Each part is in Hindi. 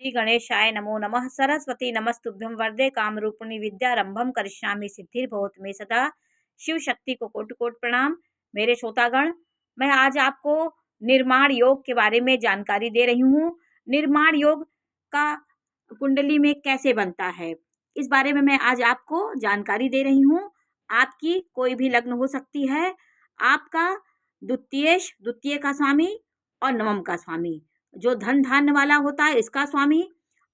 श्री गणेशाय नमो नमः। सरस्वती नमस्तुभ्यं वरदे कामरूपिणी विद्यारंभम करिष्यामि सिद्धिर्भवतु मे सदा। शिव शक्ति को कोटि कोटि प्रणाम। मेरे श्रोतागण, मैं आज आपको निर्माण योग के बारे में जानकारी दे रही हूँ। निर्माण योग का कुंडली में कैसे बनता है, इस बारे में मैं आज आपको जानकारी दे रही हूँ। आपकी कोई भी लग्न हो सकती है। आपका द्वितीय का स्वामी और नवम का स्वामी, जो धन धान्य वाला होता है इसका स्वामी,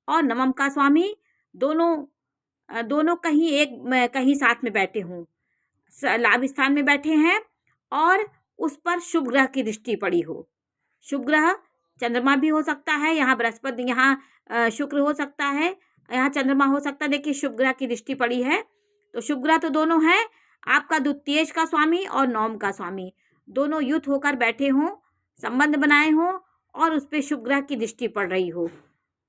और नवम का स्वामी, दोनों कहीं साथ में बैठे हों, लाभ स्थान में बैठे हैं और उस पर शुभ ग्रह की दृष्टि पड़ी हो। शुभ ग्रह चंद्रमा भी हो सकता है, यहाँ बृहस्पति, यहाँ शुक्र हो सकता है, यहाँ चंद्रमा हो सकता है। देखिए, शुभ ग्रह की दृष्टि पड़ी है तो शुभ ग्रह तो दोनों है। आपका द्वितीय का स्वामी और नवम का स्वामी दोनों युत होकर बैठे हों, संबंध बनाए हों और उस पर शुभ ग्रह की दृष्टि पड़ रही हो,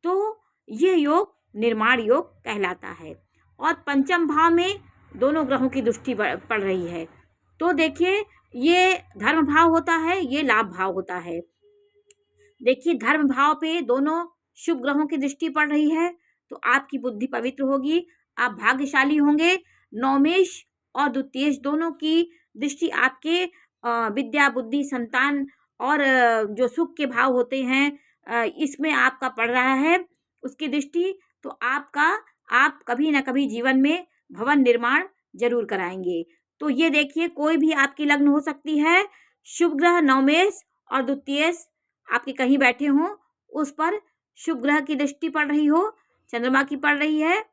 तो ये योग निर्माण योग कहलाता है। और पंचम भाव में दोनों ग्रहों की दृष्टि पड़ रही है, तो देखिए, ये धर्म भाव होता है, ये लाभ भाव होता है। देखिए, धर्म भाव पे दोनों शुभ ग्रहों की दृष्टि पड़ रही है तो आपकी बुद्धि पवित्र होगी, आप भाग्यशाली होंगे। नवमेश और द्वितीयेश दोनों की दृष्टि आपके विद्या, बुद्धि, संतान और जो सुख के भाव होते हैं इसमें आपका पड़ रहा है उसकी दृष्टि, तो आप कभी ना कभी जीवन में भवन निर्माण जरूर कराएंगे। तो ये देखिए, कोई भी आपकी लग्न हो सकती है, शुभ ग्रह नवमेश और द्वितीयेश आपके कहीं बैठे हों, उस पर शुभ ग्रह की दृष्टि पड़ रही हो, चंद्रमा की पड़ रही है,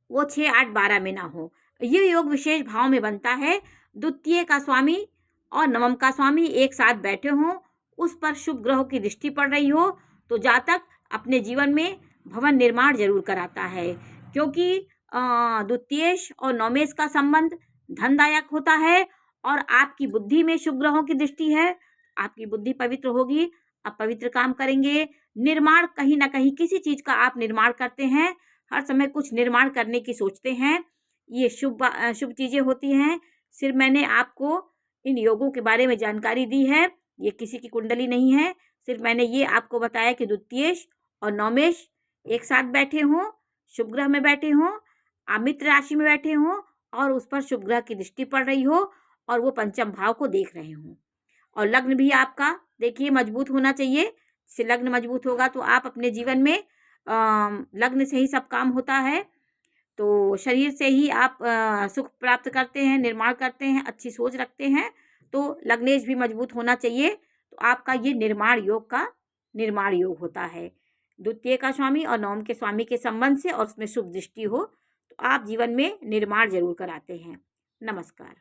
वो 6, 8, 12 में ना हो। ये योग विशेष भाव में बनता है। द्वितीय का स्वामी और नवम का स्वामी एक साथ बैठे हों, उस पर शुभ ग्रहों की दृष्टि पड़ रही हो, तो जातक अपने जीवन में भवन निर्माण जरूर कराता है, क्योंकि द्वितीयेश और नवमेश का संबंध धनदायक होता है और आपकी बुद्धि में शुभ ग्रहों की दृष्टि है। आपकी बुद्धि पवित्र होगी, आप पवित्र काम करेंगे। निर्माण कहीं ना कहीं किसी चीज का आप निर्माण करते हैं, हर समय कुछ निर्माण करने की सोचते हैं, ये शुभ चीजें होती हैं। सिर्फ मैंने आपको इन योगों के बारे में जानकारी दी है, ये किसी की कुंडली नहीं है। सिर्फ मैंने ये आपको बताया कि द्वितीयेश और नवमेश एक साथ बैठे हों, शुभ ग्रह में बैठे हों, आप मित्र राशि में बैठे हों और उस पर शुभ ग्रह की दृष्टि पड़ रही हो और वो पंचम भाव को देख रहे हों। और लग्न भी आपका देखिए मजबूत होना चाहिए। से लग्न मजबूत होगा तो आप अपने जीवन में लग्न से ही सब काम होता है, तो शरीर से ही आप सुख प्राप्त करते हैं, निर्माण करते हैं, अच्छी सोच रखते हैं, तो लग्नेश भी मजबूत होना चाहिए। तो आपका ये निर्माण योग होता है। द्वितीय का स्वामी और नवम के स्वामी के संबंध से और उसमें शुभ दृष्टि हो तो आप जीवन में निर्माण जरूर कराते हैं। नमस्कार।